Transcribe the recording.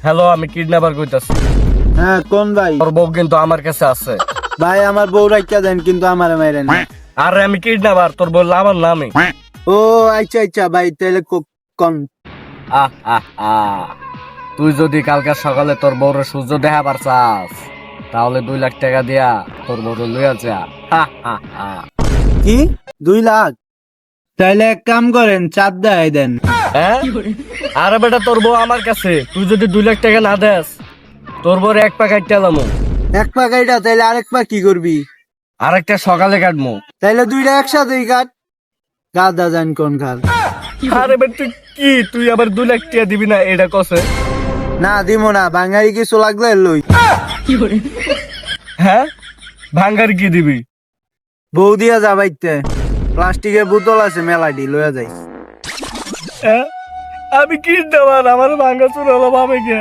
Hello, আমি kidnapper কইতাছি। হ্যাঁ কোন ভাই? তোর বউ কিন্তু আমার কাছে আছে। ভাই আমার বউ রাইখা দেন, কিন্তু আমারে মাইরেন না। আরে আমি কিডন্যাপার, তোর বউ আমার নামে। ও আচ্ছা আচ্ছা ভাই, তাহলে কোন? আহ আহ আহ তুই যদি কালকে সকালে তোর বউরে সূর্য দেখাবার চাস, তাহলে 2 লাখ টাকা দিয়া তোর বউরে লইয়া যা। হা হা হা। কি 2 লাখ? তাইলে এক কাম করেন, চাঁদ দেয় দেন। হ্যাঁ? আরে বেটা, তোর বউ আমার কাছে, তুই যদি 2 লাখ টাকা না দেস, তোর বউরে এক পা কাটতে এলামু, এক পা কাইটা, তাইলে আরেক পা কি করবি? আরেকটা সকালে কাটমু। তাইলে দুইটা একসাথেই কাট। গাদা জান কোন খাল। আরে বেটা, তুই আবার 2 লাখ টাকা দিবি না এটা কসে? না দিব না, বাঙালি কিছু লাগলে লই। হ্যাঁ, ভাঙ্গার কি দিবি? বউ দিয়া যা বাইতে, প্লাস্টিকের বোতল আছে মেলাডি, লইয়া যাই। হ্যাঁ? আমি কিডন্যাপার, আমার ভাঙ্গা চুর হলো ভাবে কে?